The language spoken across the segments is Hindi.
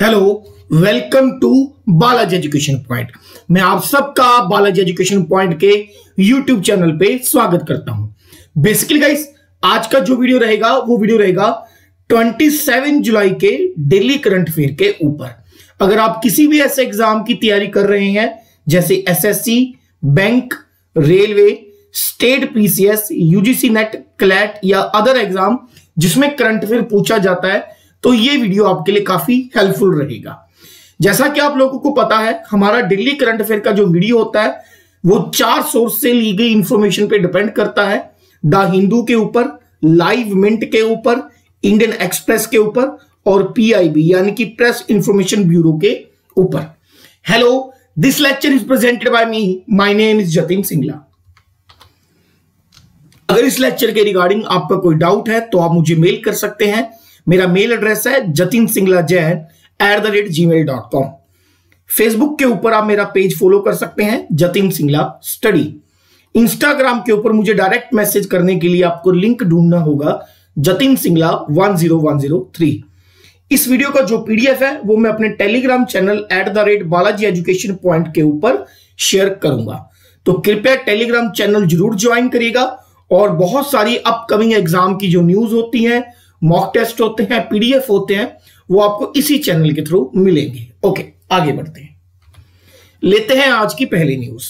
Hello, welcome to Balaji education point. मैं आप सबका बालाजी एजुकेशन पॉइंट के यूट्यूब चैनल पे स्वागत करता हूं। बेसिकली गाइस, आज का जो वीडियो रहेगा वो वीडियो रहेगा 27 जुलाई के दिल्ली करंट अफेयर के ऊपर। अगर आप किसी भी ऐसे एग्जाम की तैयारी कर रहे हैं जैसे SSC, bank, railway, state PCS, UGC net, CLAT या अदर एग्जाम जिसमें करंट अफेयर पूछा जाता है, तो ये वीडियो आपके लिए काफी हेल्पफुल रहेगा। जैसा कि आप लोगों को पता है, हमारा दिल्ली करंट अफेयर का जो वीडियो होता है वो 4 सोर्स से ली गई इंफॉर्मेशन पे डिपेंड करता है। द हिंदू के ऊपर, लाइव मिंट के ऊपर, इंडियन एक्सप्रेस के ऊपर और पीआईबी यानी कि प्रेस इंफॉर्मेशन ब्यूरो के ऊपर। Hello, this lecture is presented by me, my name is Jatin Singla. अगर इस लेक्चर के रिगार्डिंग आपका कोई डाउट है तो आप मुझे मेल कर सकते हैं। मेरा मेल एड्रेस है jatinsinglajain@gmail.com। फेसबुक के ऊपर आप मेरा पेज फॉलो कर सकते हैं, जतिन सिंगला स्टडी। इंस्टाग्राम के ऊपर मुझे डायरेक्ट मैसेज करने के लिए आपको लिंक ढूंढना होगा, जतिन सिंगला 10103। इस वीडियो का जो पीडीएफ है वो मैं अपने Telegram channel @Balaji education point के ऊपर शेयर करूंगा, तो कृपया टेलीग्राम चैनल जरूर ज्वाइन करिएगा। और बहुत सारी अपकमिंग एग्जाम की जो न्यूज होती है, मॉक टेस्ट होते हैं, पीडीएफ होते हैं, वो आपको इसी चैनल के थ्रू मिलेंगे। ओके, आगे बढ़ते हैं, लेते हैं आज की पहली न्यूज।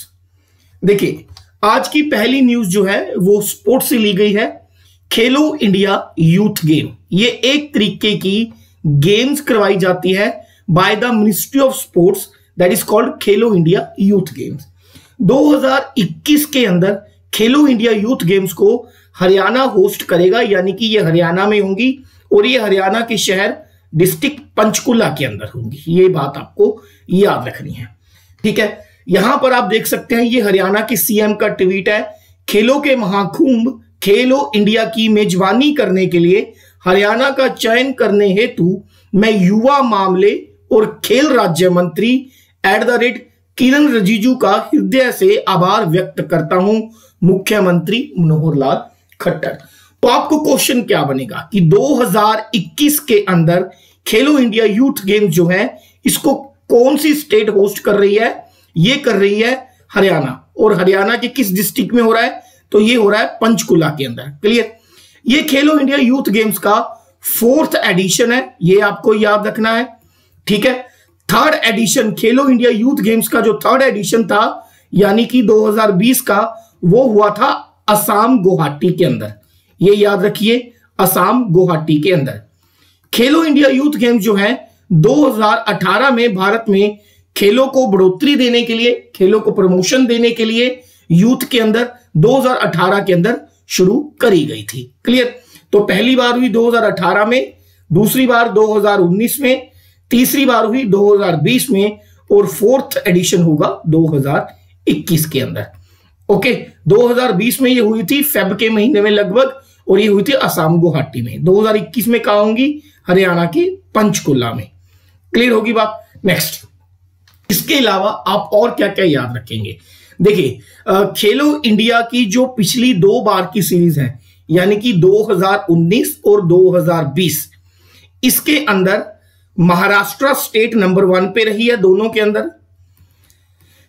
देखिए, आज की पहली न्यूज जो है वो स्पोर्ट्स से ली गई है। खेलो इंडिया यूथ गेम, ये एक तरीके की गेम्स करवाई जाती है by the ministry of sports, that is called Khelo India youth games. 2021 के अंदर खेलो इंडिया यूथ गेम्स को हरियाणा होस्ट करेगा, यानी कि ये हरियाणा में होंगी और ये हरियाणा के शहर डिस्ट्रिक्ट पंचकुला के अंदर होंगी। ये बात आपको याद रखनी है, ठीक है। यहां पर आप देख सकते हैं, ये हरियाणा के सीएम का ट्वीट है। खेलों के महाकुंभ खेलो इंडिया की मेजबानी करने के लिए हरियाणा का चयन करने हेतु मैं युवा मामले और खेल राज्य मंत्री किरण रिजिजू का हृदय से आभार व्यक्त करता हूं, मुख्यमंत्री मनोहर लाल खट्टर। तो आपको क्वेश्चन क्या बनेगा कि 2021 के अंदर खेलो इंडिया यूथ गेम्स जो है इसको कौन सी स्टेट होस्ट कर रही है? ये कर रही है हरियाणा। और हरियाणा के किस डिस्ट्रिक्ट में हो रहा है? तो ये हो रहा है पंचकुला के अंदर। क्लियर? ये खेलो इंडिया यूथ गेम्स का 4th एडिशन है, ये आपको याद रखना है, ठीक है। 3rd एडिशन खेलो इंडिया यूथ गेम्स का जो 3rd एडिशन था, यानी कि 2020 का, वो हुआ था असम गुवाहाटी के अंदर। ये याद रखिए, असम गुवाहाटी के अंदर। खेलो इंडिया यूथ गेम्स जो है 2018 में भारत में खेलों को बढ़ोतरी देने के लिए, खेलों को प्रमोशन देने के लिए यूथ के अंदर 2018 के अंदर शुरू करी गई थी। क्लियर? तो पहली बार हुई 2018 में, दूसरी बार 2019 में, तीसरी बार हुई 2020 में और 4th एडिशन होगा 2021 के अंदर। ओके, 2020 में ये हुई थी फेब के महीने में लगभग, और ये हुई थी असम गुवाहाटी में। 2021 में कहा होंगी? हरियाणा के पंचकुला में। क्लियर होगी बात? नेक्स्ट, इसके अलावा आप और क्या क्या याद रखेंगे? देखिए, खेलो इंडिया की जो पिछली 2 बार की सीरीज है, यानी कि 2019 और 2020, इसके अंदर महाराष्ट्र स्टेट नंबर 1 पे रही है दोनों के अंदर,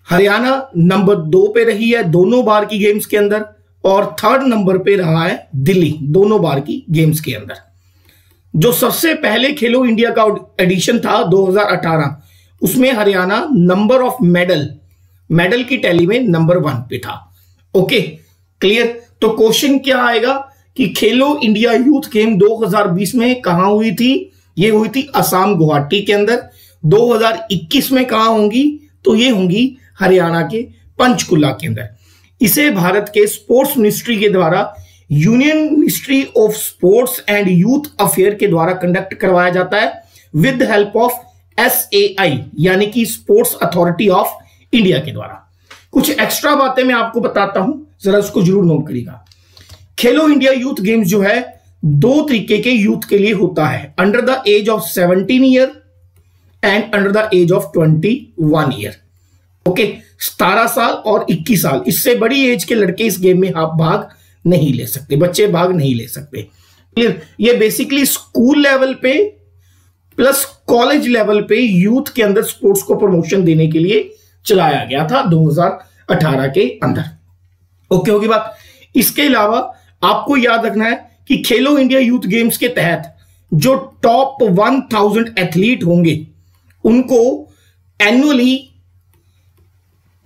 हरियाणा नंबर 2 पे रही है दोनों बार की गेम्स के अंदर, और 3rd नंबर पे रहा है दिल्ली दोनों बार की गेम्स के अंदर। जो सबसे पहले खेलो इंडिया का एडिशन था 2018, उसमें हरियाणा नंबर ऑफ मेडल की टैली में नंबर 1 पे था। Okay, clear? तो क्वेश्चन क्या आएगा कि खेलो इंडिया यूथ गेम 2020 में कहां हुई थी? ये हुई थी असम गुवाहाटी के अंदर। 2021 में कहां होंगी? तो ये होंगी हरियाणा के पंचकुला के अंदर। इसे भारत के स्पोर्ट्स मिनिस्ट्री के द्वारा union ministry of sports and youth affair के द्वारा कंडक्ट करवाया जाता है विद हेल्प ऑफ SAI, यानी कि स्पोर्ट्स अथॉरिटी ऑफ इंडिया के द्वारा। कुछ एक्स्ट्रा बातें मैं आपको बताता हूं, जरा उसको जरूर नोट करिएगा। खेलो इंडिया यूथ गेम्स जो है 2 तरीके के यूथ के लिए होता है, under the age of 17 year and under the age of 21 year. Okay, 17 साल और 21 साल, इससे बड़ी एज के लड़के इस गेम में आप भाग नहीं ले सकते, बच्चे भाग नहीं ले सकते। क्लियर? ये बेसिकली स्कूल लेवल पे प्लस कॉलेज लेवल पे यूथ के अंदर स्पोर्ट्स को प्रमोशन देने के लिए चलाया गया था 2018 के अंदर। ओके होगी बात। इसके अलावा आपको याद रखना है कि खेलो इंडिया यूथ गेम्स के तहत जो टॉप 1000 एथलीट होंगे उनको एनुअली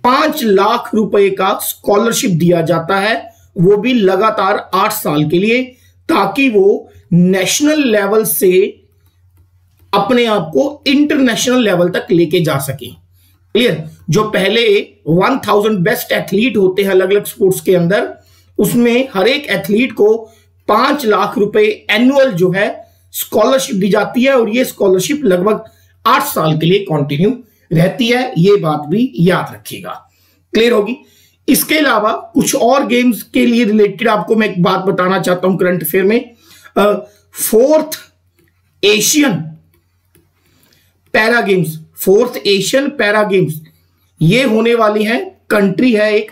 5 लाख रुपए का स्कॉलरशिप दिया जाता है, वो भी लगातार 8 साल के लिए, ताकि वो नेशनल लेवल से अपने आप को इंटरनेशनल लेवल तक लेके जा सके। क्लियर। जो पहले 1000 बेस्ट एथलीट होते हैं अलग अलग स्पोर्ट्स के अंदर, उसमें हर एक एथलीट को 5 लाख रुपए एनुअल जो है स्कॉलरशिप दी जाती है, और ये स्कॉलरशिप लगभग 8 साल के लिए कंटिन्यू रहती है। ये बात भी याद रखिएगा। क्लियर होगी। इसके अलावा कुछ और गेम्स के लिए रिलेटेड आपको मैं एक बात बताना चाहता हूं करंट अफेयर में। 4th Asian para games, 4th Asian para games ये होने वाली है, कंट्री है एक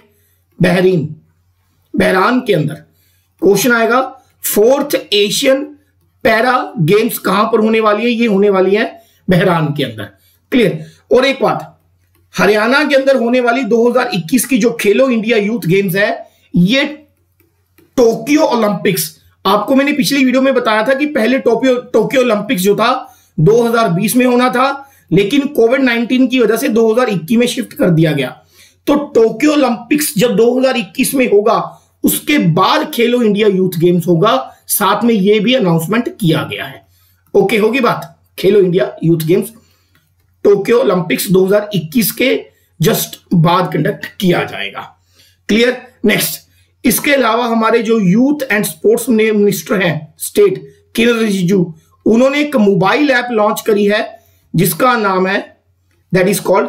बहरीन, बहरान के अंदर। क्वेश्चन आएगा 4th एशियन पैरा गेम्स कहां पर होने वाली है? ये होने वाली है बहरान के अंदर। क्लियर। और एक बात, हरियाणा के अंदर होने वाली 2021 की जो खेलो इंडिया यूथ गेम्स है, ये टोक्यो ओलंपिक्स, आपको मैंने पिछली वीडियो में बताया था कि पहले टोक्यो ओलंपिक्स जो था 2020 में होना था, लेकिन कोविड-19 की वजह से 2021 में शिफ्ट कर दिया गया। तो टोक्यो ओलंपिक्स जब 2021 में होगा, उसके बाद खेलो इंडिया यूथ गेम्स होगा। साथ में यह भी अनाउंसमेंट किया गया है। ओके होगी बात। खेलो India youth games Tokyo Olympics 2021 के जस्ट बाद कंडक्ट किया जाएगा। क्लियर। नेक्स्ट, इसके अलावा हमारे जो यूथ एंड स्पोर्ट्स मिनिस्टर हैं स्टेट, किरण रिजिजू, उन्होंने एक मोबाइल ऐप लॉन्च करी है जिसका नाम है that is called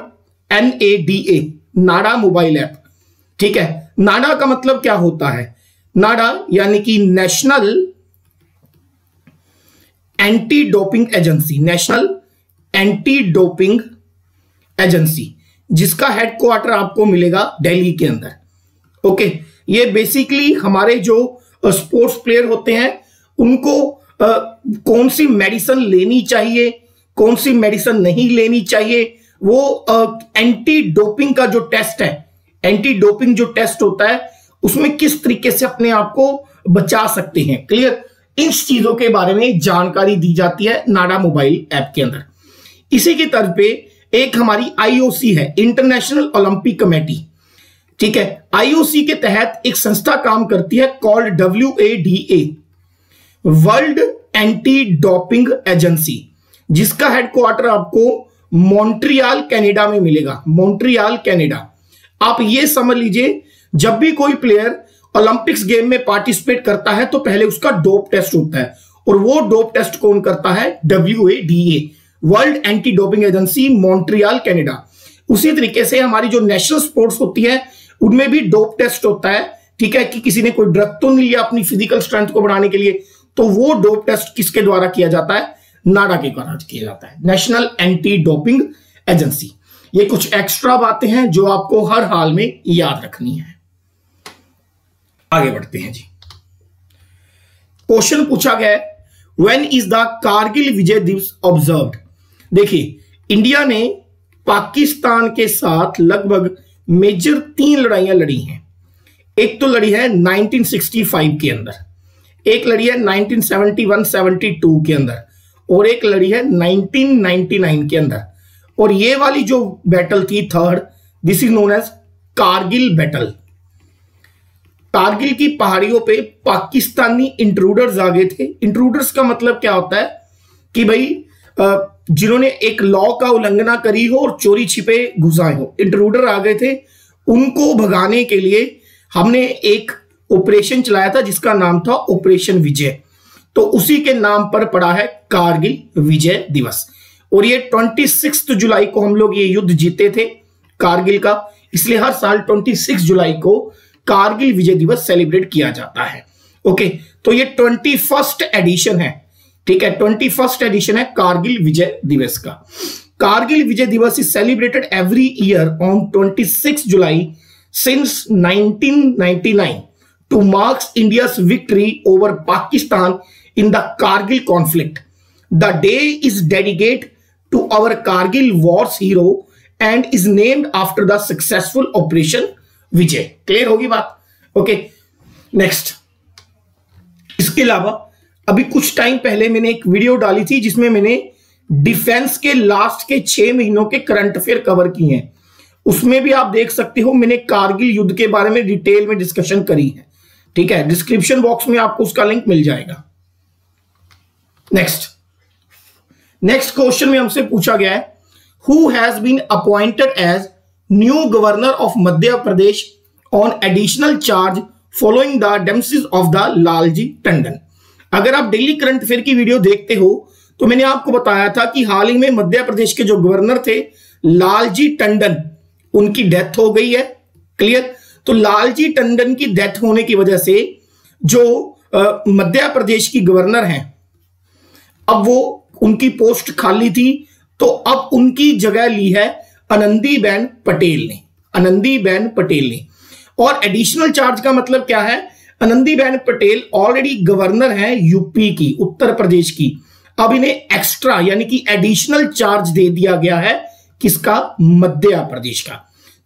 NADA, Nada mobile app. ठीक है। नाडा का मतलब क्या होता है? नाडा यानी कि national anti doping agency, national anti doping agency, जिसका हेडक्वार्टर आपको मिलेगा दिल्ली के अंदर। ओके। ये बेसिकली हमारे जो स्पोर्ट्स प्लेयर होते हैं उनको कौन सी मेडिसिन लेनी चाहिए, कौन सी मेडिसिन नहीं लेनी चाहिए, वो एंटी डोपिंग का जो टेस्ट है, एंटी डोपिंग जो टेस्ट होता है, उसमें किस तरीके से अपने आप को बचा सकते हैं। क्लियर। इन चीजों के बारे में जानकारी दी जाती है नाडा मोबाइल ऐप के अंदर। इसी की तर्ज पे एक हमारी IOC है, इंटरनेशनल ओलंपिक कमेटी। ठीक है। IOC के तहत एक संस्था काम करती है called WADA, world anti doping agency, जिसका हेडक्वार्टर आपको मॉन्ट्रियल कनाडा में मिलेगा। Montreal Canada. आप ये समझ लीजिए, जब भी कोई प्लेयर ओलंपिक्स गेम में पार्टिसिपेट करता है तो पहले उसका डोप टेस्ट होता है, और वो डोप टेस्ट कौन करता है? WADA, world anti doping agency, Montreal Canada. उसी तरीके से हमारी जो नेशनल स्पोर्ट्स होती है उनमें भी डोप टेस्ट होता है। ठीक है, कि किसी ने कोई ड्रग तो नहीं लिया अपनी फिजिकल स्ट्रेंथ को बढ़ाने के लिए, तो वो डोप टेस्ट किसके द्वारा किया जाता है? नाडा के द्वारा किया जाता है, नेशनल एंटी डोपिंग एजेंसी। ये कुछ एक्स्ट्रा बातें हैं जो आपको हर हाल में याद रखनी है। आगे बढ़ते हैं जी। क्वेश्चन पूछा गया है, when is the Kargil Vijay दिवस ऑब्जर्व्ड? देखिए, इंडिया ने पाकिस्तान के साथ लगभग मेजर 3 लड़ाइयां लड़ी हैं। एक तो लड़ी है 1965 के अंदर, एक लड़ी है 1971-72 के अंदर, और एक लड़ी है 1999 के अंदर। और ये वाली जो बैटल थी third, this is known as Kargil battle. Kargil की पहाड़ियों पे पाकिस्तानी इंट्रूडर्स आ गए थे। इंट्रूडर्स का मतलब क्या होता है कि भाई जिन्होंने एक लॉ का उल्लंघना करी हो और चोरी छिपे घुस आए हो, इंट्रूडर आ गए थे। उनको भगाने के लिए हमने एक ऑपरेशन चलाया था जिसका नाम था ऑपरेशन विजय। तो उसी के नाम पर पड़ा है कारगिल विजय दिवस। और ये 26 जुलाई को हम लोग ये युद्ध जीते थे कारगिल का, इसलिए हर साल 26 जुलाई को कारगिल विजय दिवस सेलिब्रेट किया जाता है। ओके, तो ये 21st एडिशन है। ठीक है, 21st एडिशन है कारगिल विजय दिवस का। Kargil Vijay Diwas is celebrated every year on 26 July since 1999 to marks India's victory over Pakistan in the Kargil conflict. The day is dedicate to our Kargil wars hero and is named after the successful operation Vijay. Clear होगी बात? Okay, next. इसके अलावा अभी कुछ टाइम पहले मैंने एक वीडियो डाली थी जिसमें मैंने डिफेंस के लास्ट के 6 महीनों के करंट अफेयर कवर किए हैं। उसमें भी आप देख सकते हो मैंने कारगिल युद्ध के बारे में डिटेल में डिस्कशन करी है। ठीक है, डिस्क्रिप्शन बॉक्स में आपको उसका लिंक मिल जाएगा। नेक्स्ट क्वेश्चन में हमसे पूछा गया है, who has been appointed as new governor of Madhya Pradesh on additional charge following the demise of the Lalji Tandon. अगर आप डेली करंट अफेयर की वीडियो देखते हो तो मैंने आपको बताया था कि हाल ही में मध्य प्रदेश के जो गवर्नर थे लालजी टंडन, उनकी डेथ हो गई है। क्लियर? तो लालजी टंडन की डेथ होने की वजह से जो मध्य प्रदेश की गवर्नर हैं, अब वो उनकी पोस्ट खाली थी, तो अब उनकी जगह ली है आनंदीबेन पटेल ने। आनंदीबेन पटेल ने। और एडिशनल चार्ज का मतलब क्या है? आनंदीबेन पटेल ऑलरेडी गवर्नर हैं यूपी की, उत्तर प्रदेश की। अब इन्हें एक्स्ट्रा यानी कि एडिशनल चार्ज दे दिया गया है। किसका? मध्य प्रदेश का।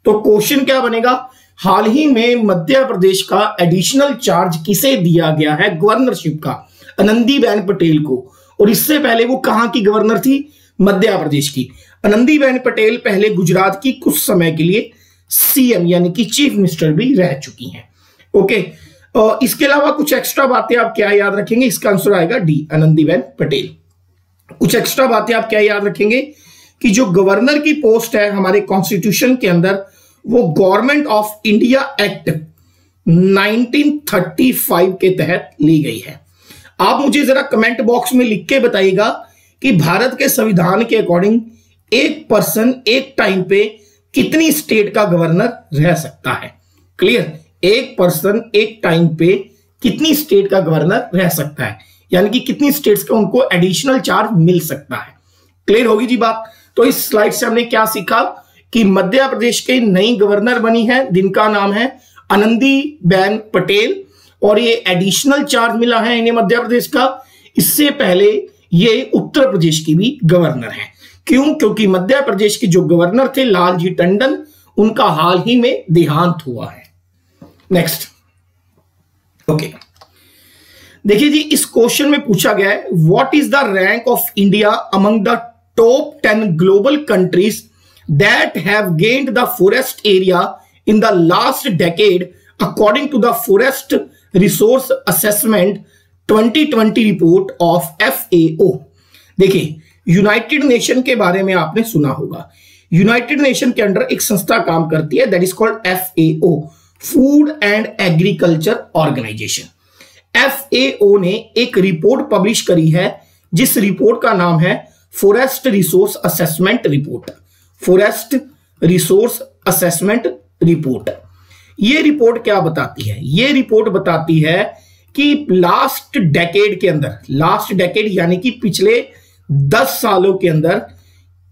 तो क्वेश्चन क्या बनेगा? हाल ही में मध्य प्रदेश का एडिशनल चार्ज किसे दिया गया है? गवर्नरशिप का आनंदीबेन पटेल को। और इससे पहले वो कहां की गवर्नर थी? मध्य प्रदेश की। आनंदीबेन पटेल पहले गुजरात की कुछ समय के लिए सीएम यानी कि चीफ मिनिस्टर भी रह चुकी हैं। ओके, इसके अलावा कुछ एक्स्ट्रा बातें आप क्या याद रखेंगे? इसका आंसर आएगा डी, आनंदीबेन पटेल। कुछ एक्स्ट्रा बातें आप क्या याद रखेंगे कि जो गवर्नर की पोस्ट है हमारे कॉन्स्टिट्यूशन के अंदर, वो गवर्नमेंट ऑफ इंडिया एक्ट 1935 के तहत ली गई है। आप मुझे जरा कमेंट बॉक्स में लिख के बताइएगा कि भारत के संविधान के अकॉर्डिंग एक पर्सन एक टाइम पे कितनी स्टेट का गवर्नर रह सकता है? क्लियर? एक पर्सन एक टाइम पे कितनी स्टेट का गवर्नर रह सकता है, यानी कि कितनी स्टेट्स का उनको एडिशनल चार्ज मिल सकता है। क्लियर होगी जी बात? तो इस स्लाइड से हमने क्या सीखा कि मध्य प्रदेश के नई गवर्नर बनी है जिनका नाम है आनंदीबेन पटेल, और ये एडिशनल चार्ज मिला है इन्हें मध्य प्रदेश का। इससे पहले ये उत्तर प्रदेश की भी गवर्नर है। क्यों? क्योंकि मध्य प्रदेश के जो गवर्नर थे लालजी टंडन, उनका हाल ही में देहांत हुआ है। नेक्स्ट। ओके, देखिए जी, इस क्वेश्चन में पूछा गया है, what is the rank of India among the top 10 global countries that have gained the forest area in the last decade according to the forest resource assessment 2020 report of FAO। देखिए, यूनाइटेड नेशन के बारे में आपने सुना होगा। यूनाइटेड नेशन के अंडर एक संस्था काम करती है, that is called FAO, food and agriculture organisation. FAO ने एक रिपोर्ट पब्लिश करी है जिस रिपोर्ट का नाम है forest resource assessment report. Forest resource assessment report. ये रिपोर्ट क्या बताती है? ये रिपोर्ट बताती है कि लास्ट डेकेड के अंदर, लास्ट डेकेड यानी कि पिछले 10 सालों के अंदर,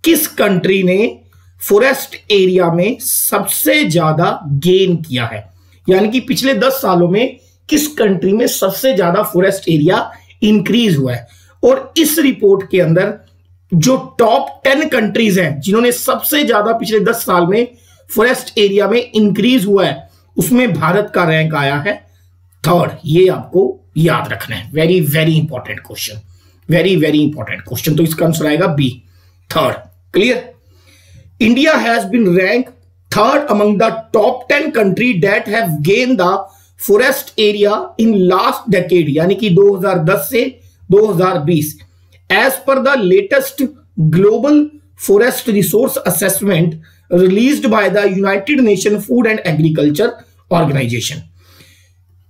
किस कंट्री ने फॉरेस्ट एरिया में सबसे ज्यादा गेन किया है, यानी कि पिछले 10 सालों में किस कंट्री में सबसे ज्यादा फॉरेस्ट एरिया इंक्रीज हुआ है। और इस रिपोर्ट के अंदर जो टॉप 10 कंट्रीज हैं जिन्होंने सबसे ज्यादा पिछले 10 साल में फॉरेस्ट एरिया में इंक्रीज हुआ है, उसमें भारत का रैंक आया है 3rd। ये आपको याद रखना है। Very very important question, very very important question. तो इसका आंसर आएगा B, 3rd। Clear? India has been ranked 3rd among the top 10 countries that have gained the forest area in last decade, यानी कि 2010 से 2020, as per the latest global forest resource assessment released by the United Nations Food and Agriculture Organization।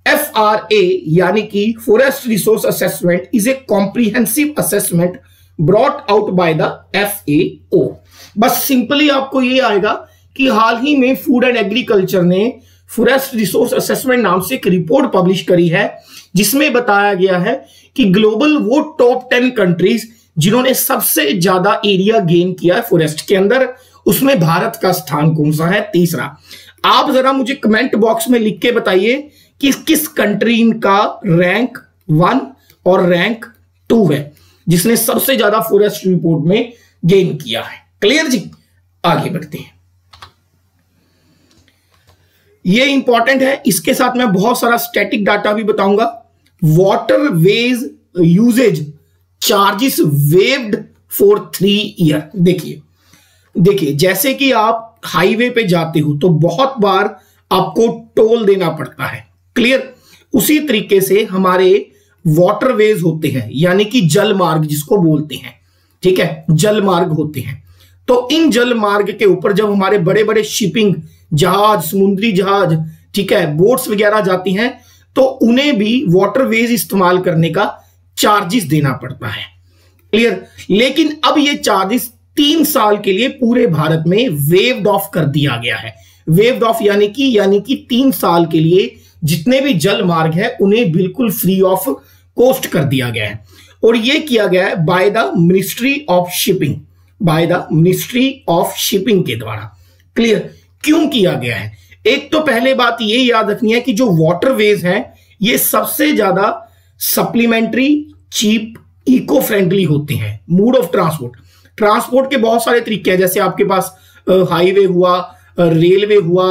FRA यानी कि Forest Resource Assessment is a comprehensive assessment brought out by the FAO। बस सिंपली आपको ये आएगा कि हाल ही में फूड एंड एग्रीकल्चर ने फॉरेस्ट रिसोर्स असेसमेंट नाम से एक रिपोर्ट पब्लिश करी है जिसमें बताया गया है कि ग्लोबल वो टॉप 10 कंट्रीज जिन्होंने सबसे ज्यादा एरिया गेन किया है फॉरेस्ट के अंदर, उसमें भारत का स्थान कौन सा है? 3रा। आप जरा मुझे कमेंट बॉक्स में लिख के बताइए कि किस कंट्री का रैंक 1 और रैंक 2 है। जिसने सबसे ज्यादा फॉरेस्ट रिपोर्ट में गेन किया है। क्लियर जी, आगे बढ़ते हैं। ये इंपॉर्टेंट है, इसके साथ मैं बहुत सारा स्टैटिक डाटा भी बताऊंगा। Waterways usages charges waived for 3 year. देखिए जैसे कि आप हाईवे पे जाते हो तो बहुत बार आपको टोल देना पड़ता है। क्लियर, उसी तरीके से हमारे वाटरवेज होते हैं, यानी कि जल मार्ग जिसको बोलते हैं, ठीक है, जल मार्ग होते हैं। तो इन जल मार्ग के ऊपर जब हमारे बड़े बड़े शिपिंग जहाज, समुद्री जहाज, ठीक है, बोट्स वगैरह जाती हैं, तो उन्हें भी वाटरवेज इस्तेमाल करने का चार्जेस देना पड़ता है। क्लियर, लेकिन अब ये चार्जेस 3 साल के लिए पूरे भारत में वेव्ड ऑफ कर दिया गया है। वेव्ड ऑफ यानी कि 3 साल के लिए जितने भी जल मार्ग है उन्हें बिल्कुल फ्री ऑफ कॉस्ट कर दिया गया है। और यह किया गया है by the ministry of shipping, के द्वारा। क्लियर, क्यों किया गया है? एक तो पहले बात ये याद रखनी है कि जो वाटरवेज हैं ये सबसे ज्यादा सप्लीमेंट्री, चीप, इको फ्रेंडली होते हैं। मोड ऑफ ट्रांसपोर्ट के बहुत सारे तरीके हैं, जैसे आपके पास हाईवे हुआ, रेलवे हुआ,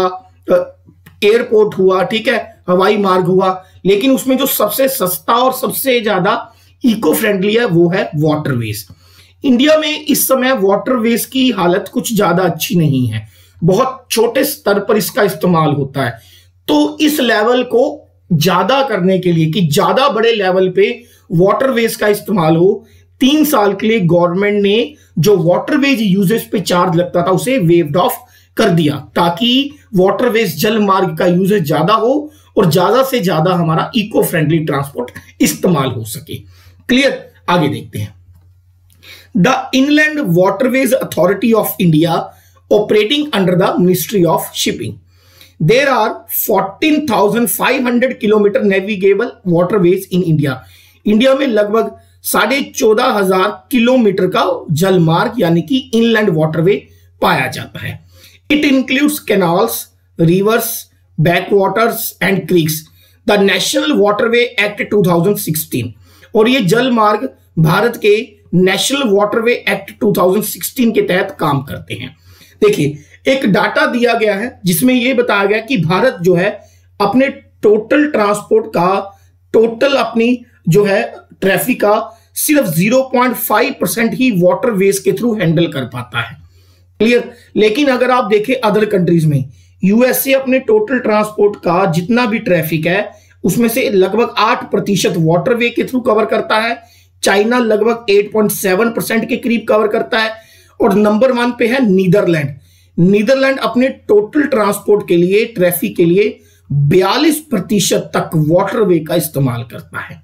एयरपोर्ट हुआ, ठीक है, हवाई मार्ग हुआ, लेकिन उसमें जो सबसे सस्ता और सबसे ज्यादा इको फ्रेंडली है वो है वाटरवेज। इंडिया में इस समय वाटरवेज की हालत कुछ ज्यादा अच्छी नहीं है, बहुत छोटे स्तर पर इसका इस्तेमाल होता है। तो इस लेवल को ज्यादा करने के लिए कि ज्यादा बड़े लेवल पे वाटरवेज का इस्तेमाल हो, 3 साल के लिए गवर्नमेंट ने जो वाटरवेज यूजेज पे चार्ज लगता था उसे वेव्ड ऑफ कर दिया, ताकि वाटरवेज जल मार्ग का यूजेज ज्यादा हो और ज्यादा से ज्यादा हमारा इको फ्रेंडली ट्रांसपोर्ट इस्तेमाल हो सके। क्लियर, आगे देखते हैं। The inland waterways authority of India operating under the ministry of shipping, there are 14,500 kilometre navigable waterways in India. India में लगभग 14,500 किलोमीटर का जल मार्ग यानी कि इनलैंड वाटरवे पाया जाता है। It includes canals, reverse, backwaters and creeks. The national waterway act 2016, और ये जल मार्ग भारत के नेशनल वाटरवे एक्ट 2016 के तहत काम करते हैं। देखिए, एक डाटा दिया गया है जिसमें यह बताया गया कि भारत जो है अपने टोटल ट्रांसपोर्ट का, टोटल अपनी जो है ट्रैफिक का सिर्फ 0.5% ही वाटरवेज के थ्रू हैंडल कर पाता है। क्लियर, लेकिन अगर आप देखें अदर कंट्रीज में, यूएसए अपने टोटल ट्रांसपोर्ट का जितना भी ट्रैफिक है उसमें से लगभग 8% वाटरवे के थ्रू कवर करता है। चाइना लगभग 8.7% के करीब कवर करता है। और नंबर 1 पे है नीदरलैंड अपने टोटल ट्रांसपोर्ट के लिए, ट्रैफिक के लिए 42% तक वाटरवे का इस्तेमाल करता है।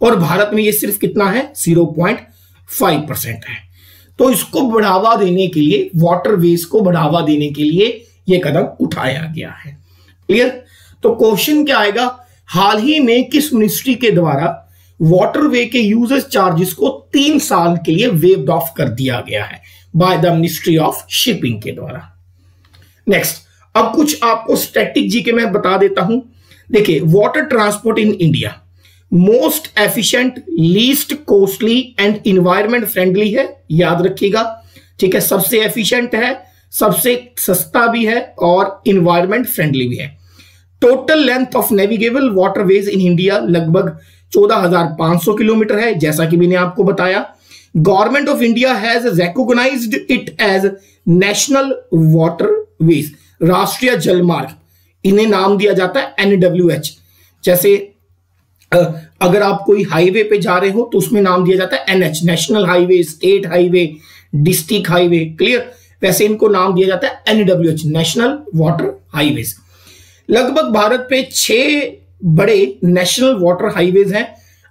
और भारत में ये सिर्फ कितना है? 0.5% है। तो इसको बढ़ावा देने के लिए, वाटरवेज को बढ़ावा देने के लिए यह कदम उठाया गया है। क्लियर, तो क्वेश्चन क्या आएगा? हाल ही में किस मिनिस्ट्री के द्वारा वाटरवे के यूजेज चार्जेस को 3 साल के लिए वेव्ड ऑफ कर दिया गया है? By the ministry of shipping के द्वारा। नेक्स्ट, अब कुछ आपको स्टैटिक जी के मैं बता देता हूं। देखिए, water transport in India most efficient, least costly and environment friendly है, याद रखिएगा। ठीक है, सबसे एफिशिएंट है, सबसे सस्ता भी है और इन्वायरमेंट फ्रेंडली भी है। Total length of navigable waterways in India लगभग 14,500 किलोमीटर है, जैसा कि मैंने आपको बताया। Government of India has recognised it as national waterways, राष्ट्रीय जल मार्ग, इन्हें नाम दिया जाता है NWH। जैसे अगर आप कोई हाईवे पे जा रहे हो तो उसमें नाम दिया जाता है NH, national highway, state highway, district highway. Clear, वैसे इनको नाम दिया जाता है NWH, नेशनल वाटर हाईवेज। लगभग भारत पे 6 बड़े नेशनल वाटर हाईवेज हैं।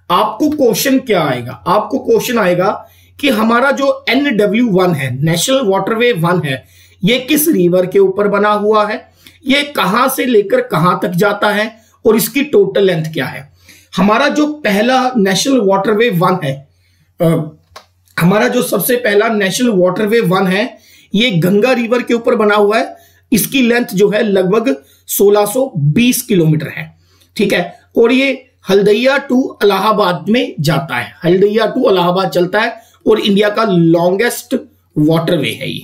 आपको क्वेश्चन क्या आएगा? आपको क्वेश्चन आएगा कि हमारा जो NW1 है, नेशनल वाटरवे 1 है, ये किस रिवर के ऊपर बना हुआ है, ये कहां से लेकर कहां तक जाता है और इसकी टोटल लेंथ क्या है। हमारा जो पहला नेशनल वाटरवे 1 है, हमारा जो सबसे पहला नेशनल वाटरवे 1 है, ये गंगा रिवर के ऊपर बना हुआ है। इसकी लेंथ जो है लगभग 1620 किलोमीटर है। ठीक है, और ये हल्दिया टू इलाहाबाद में जाता है, हल्दिया टू इलाहाबाद चलता है और इंडिया का लॉन्गेस्ट वाटरवे है ये,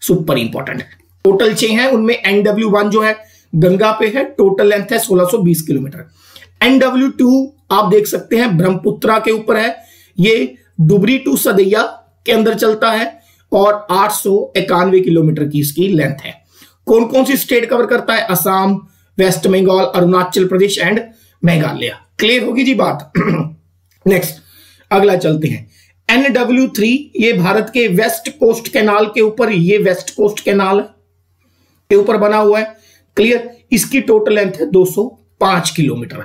सुपर इंपॉर्टेंट है। टोटल 6 है, उनमें NW1 जो है गंगा पे है, टोटल लेंथ है 1620 किलोमीटर। NW2 आप देख सकते हैं ब्रह्मपुत्रा के ऊपर है, ये डुबरी टू सदैया के अंदर चलता है और 891 किलोमीटर की इसकी लेंथ है। कौन कौन सी स्टेट कवर करता है? Assam, West Bengal, Arunachal Pradesh and Meghalaya. Clear होगी जी बात। नेक्स्ट अगला चलते हैं। NW3 ये भारत के वेस्ट कोस्ट कैनाल के ऊपर, ये वेस्ट कोस्ट कैनाल के ऊपर बना हुआ है। क्लियर, इसकी टोटल लेंथ है 205 किलोमीटर।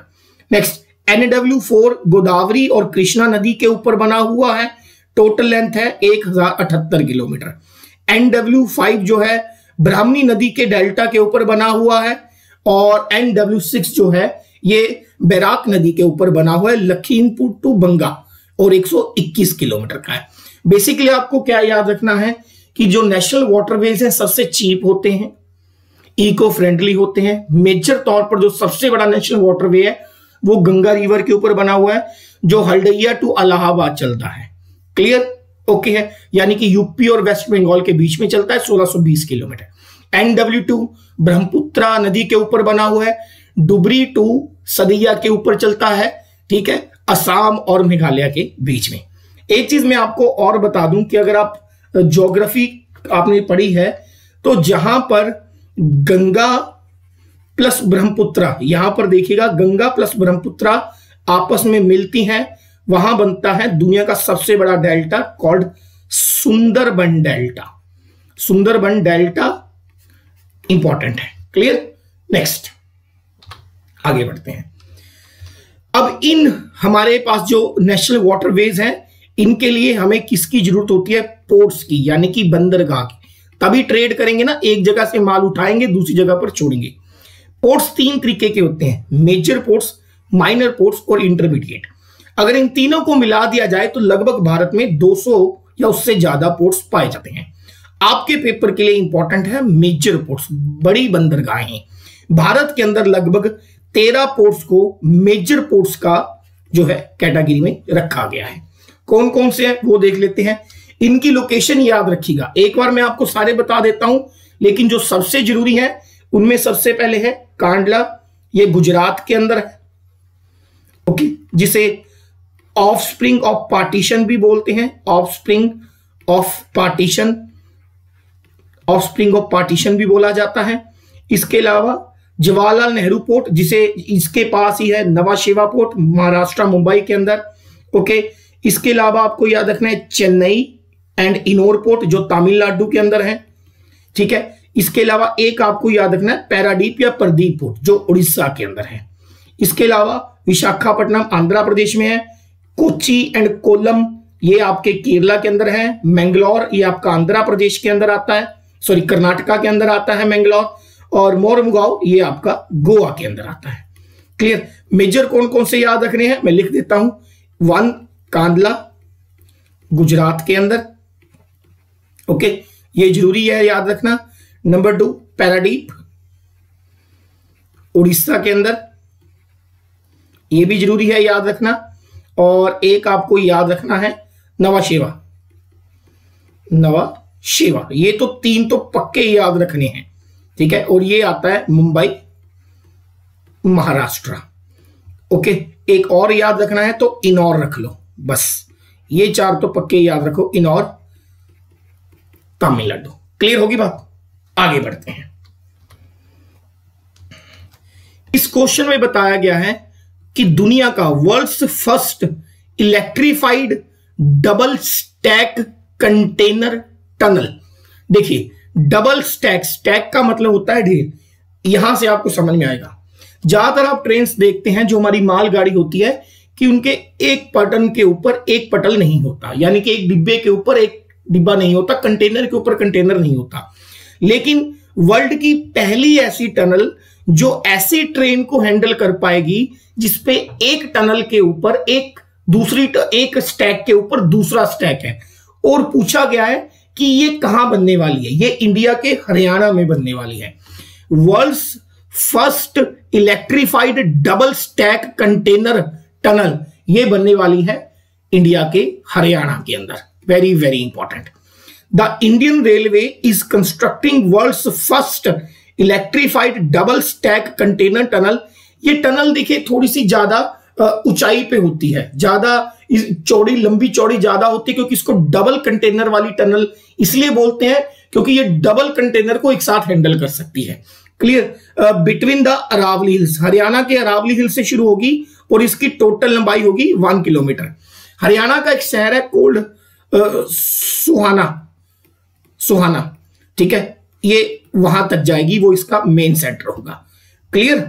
नेक्स्ट NW4 गोदावरी और कृष्णा नदी के ऊपर बना हुआ है, टोटल लेंथ है 1078 किलोमीटर। NW5 जो है ब्राह्मणी नदी के डेल्टा के ऊपर बना हुआ है और NW6 जो है ये बैराक नदी के ऊपर बना हुआ है, लखीमपुर टू बंगा और 121 किलोमीटर का है। बेसिकली आपको क्या याद रखना है कि जो नेशनल वाटरवेज है सबसे चीप होते हैं, इको फ्रेंडली होते हैं। मेजर तौर पर जो सबसे बड़ा नेशनल वाटरवे है वो गंगा रिवर के ऊपर बना हुआ है, जो हल्दिया टू इलाहाबाद चलता है। क्लियर, ओके है, यानी कि यूपी और वेस्ट बंगाल के बीच में चलता है, 1620 किलोमीटर। NW2 ब्रह्मपुत्रा नदी के ऊपर बना हुआ है, डुबरी टू सदैया के ऊपर चलता है, ठीक है, असम और मेघालय के बीच में। एक चीज मैं आपको और बता दूं कि अगर आप ज्योग्राफी आपने पढ़ी है तो जहां पर गंगा प्लस ब्रह्मपुत्रा, यहां पर देखिएगा गंगा प्लस ब्रह्मपुत्रा आपस में मिलती हैं, वहां बनता है दुनिया का सबसे बड़ा delta called Sundarban delta. Sundarban delta important है। क्लियर, नेक्स्ट आगे बढ़ते हैं। अब इन हमारे पास जो नेशनल वाटरवेज हैं इनके लिए हमें किसकी जरूरत होती है? पोर्ट्स की, यानी कि बंदरगाह की, तभी ट्रेड करेंगे ना, एक जगह से माल उठाएंगे दूसरी जगह पर छोड़ेंगे। पोर्ट्स 3 तरीके के होते हैं, मेजर पोर्ट्स, माइनर पोर्ट्स और इंटरमीडिएट। अगर इन तीनों को मिला दिया जाए तो लगभग भारत में 200 या उससे ज्यादा पोर्ट्स पाए जाते हैं। आपके पेपर के लिए इंपॉर्टेंट है मेजर पोर्ट्स, बड़ी बंदरगाहें। भारत के अंदर लगभग 13 पोर्ट्स को मेजर पोर्ट्स का जो है कैटेगरी में रखा गया है। कौन कौन से हैं वो देख लेते हैं। इनकी लोकेशन याद रखिएगा, एक बार मैं आपको सारे बता देता हूं, लेकिन जो सबसे जरूरी है उनमें सबसे पहले है कांडला, ये गुजरात के अंदर है, ओके, जिसे ऑफस्प्रिंग ऑफ पार्टीशन भी बोलते हैं, offspring of partition, offspring of partition भी बोला जाता है। इसके अलावा जवाहरलाल नेहरू पोर्ट, जिसे इसके पास ही है नवा शेवा पोर्ट, महाराष्ट्र मुंबई के अंदर, ओके। इसके अलावा आपको याद रखना है चेन्नई एंड इनोर पोर्ट जो तमिलनाडु के अंदर है, ठीक है। इसके अलावा एक आपको याद रखना है पैराडीप या प्रदीप पोर्ट जो उड़ीसा के अंदर है। इसके अलावा विशाखापट्टनम आंध्र प्रदेश में है, कोच्चि एंड कोल्लम ये आपके केरला के अंदर है, मैंगलोर ये आपका आंध्र प्रदेश के अंदर आता है, सॉरी कर्नाटका के अंदर आता है मैंगलोर, और मोरमुगांव ये आपका गोवा के अंदर आता है। क्लियर, मेजर कौन कौन से याद रखने हैं मैं लिख देता हूं। 1 कांडला गुजरात के अंदर, ओके, ये जरूरी है याद रखना। नंबर 2 पैराडीप उड़ीसा के अंदर, ये भी जरूरी है याद रखना। और एक आपको याद रखना है नवा शेवा, नवा शेवा, ये तो 3 तो पक्के याद रखने हैं, ठीक है। और ये आता है मुंबई महाराष्ट्र, ओके। एक और याद रखना है तो इनौर रख लो, बस ये 4 तो पक्के याद रखो, इनौर तमिलनाडु। क्लियर होगी बात, आगे बढ़ते हैं। इस क्वेश्चन में बताया गया है कि दुनिया का world's first electrified double stack container tunnel. देखिए डबल स्टैक, स्टैक का मतलब होता है ढेर, यहां से आपको समझ में आएगा। ज्यादातर आप ट्रेन देखते हैं जो हमारी मालगाड़ी होती है कि उनके एक पटल के ऊपर एक पटल नहीं होता, यानी कि एक डिब्बे के ऊपर एक डिब्बा नहीं होता, कंटेनर के ऊपर कंटेनर नहीं होता। लेकिन वर्ल्ड की पहली ऐसी टनल जो ऐसी ट्रेन को हैंडल कर पाएगी जिसपे एक टनल के ऊपर एक स्टैक के ऊपर दूसरा स्टैक है, और पूछा गया है कि ये कहां बनने वाली है। ये इंडिया के हरियाणा में बनने वाली है। World's first electrified double stack container tunnel ये बनने वाली है इंडिया के हरियाणा के अंदर। Very very important. The Indian railway is constructing world's first electrified double stack container tunnel. ये टनल देखिए थोड़ी सी ज्यादा ऊंचाई पे होती है, ज्यादा चौड़ी, लंबी चौड़ी ज्यादा होती है, क्योंकि इसको डबल कंटेनर वाली टनल इसलिए बोलते हैं क्योंकि ये डबल कंटेनर को एक साथ हैंडल कर सकती है। Clear. Between the Aravalli hills, Haryana के अरावली हिल्स से शुरू होगी और इसकी टोटल लंबाई होगी 1 किलोमीटर। हरियाणा का एक शहर है कोल्ड सुहाना, ठीक है, ये वहां तक जाएगी, वो इसका मेन सेंटर होगा। क्लियर।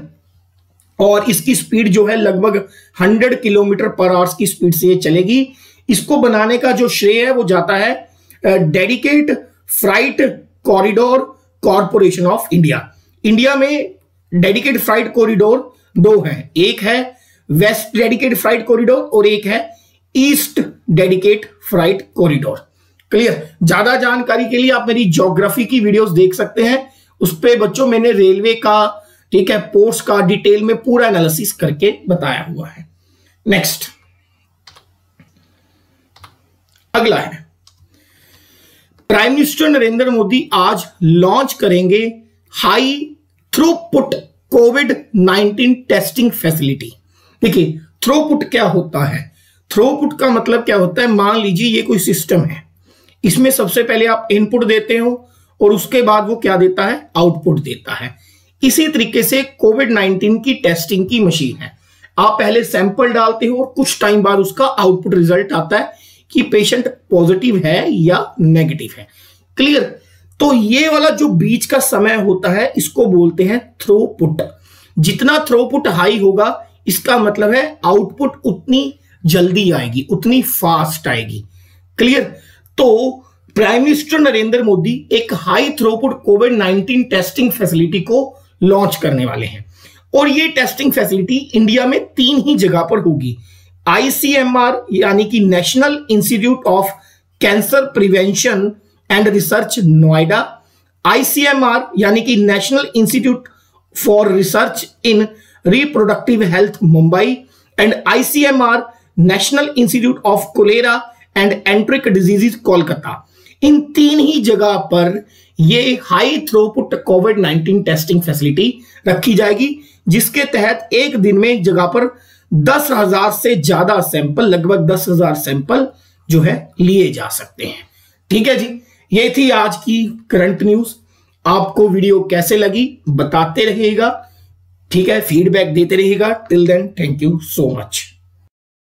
और इसकी स्पीड जो है लगभग 100 किलोमीटर पर आवर की स्पीड से ये चलेगी। इसको बनाने का जो श्रेय है वो जाता है dedicate freight corridor corporation of India. India में डेडिकेट फ्राइट कॉरिडोर 2 हैं, एक है वेस्ट डेडिकेट फ्राइट कॉरिडोर और एक है east dedicate freight corridor. Clear. ज्यादा जानकारी के लिए आप मेरी ज्योग्राफी की वीडियोस देख सकते हैं, उस पे बच्चों मैंने रेलवे का, ठीक है, पोर्ट्स का डिटेल में पूरा एनालिसिस करके बताया हुआ है। नेक्स्ट अगला है, प्राइम मिनिस्टर नरेंद्र मोदी आज लॉन्च करेंगे हाई थ्रूपुट कोविड-19 टेस्टिंग फैसिलिटी। देखिए थ्रूपुट क्या होता है, थ्रूपुट का मतलब क्या होता है, मान लीजिए ये कोई सिस्टम है, इसमें सबसे पहले आप इनपुट देते हो और उसके बाद वो क्या देता है, आउटपुट देता है। इसी तरीके से कोविड-19 की टेस्टिंग की मशीन है, आप पहले सैंपल डालते हो और कुछ टाइम बाद उसका आउटपुट रिजल्ट आता है कि पेशेंट पॉजिटिव है या नेगेटिव है। क्लियर। तो ये वाला जो बीच का समय होता है इसको बोलते हैं थ्रूपुट। जितना थ्रूपुट हाई होगा इसका मतलब है आउटपुट उतनी जल्दी आएगी, उतनी फास्ट आएगी। क्लियर। तो प्राइम मिनिस्टर नरेंद्र मोदी एक हाई थ्रूपुट कोविड-19 टेस्टिंग फैसिलिटी को लॉन्च करने वाले हैं और ये टेस्टिंग फैसिलिटी इंडिया में 3 ही जगह पर होगी। ICMR यानी कि national institute of cancer prevention and research Noida, ICMR यानी कि national institute for research in reproductive health Mumbai and ICMR national institute of cholera and enteric diseases Kolkata. इन 3 ही जगह पर ये हाई थ्रूपुट कोविड-19 टेस्टिंग फैसिलिटी रखी जाएगी, जिसके तहत एक दिन में जगह पर 10,000 से ज्यादा सैंपल, लगभग 10,000 सैंपल जो है लिए जा सकते हैं। ठीक है जी, ये थी आज की करंट न्यूज। आपको वीडियो कैसे लगी बताते रहिएगा, ठीक है, फीडबैक देते रहिएगा। Till then thank you so much.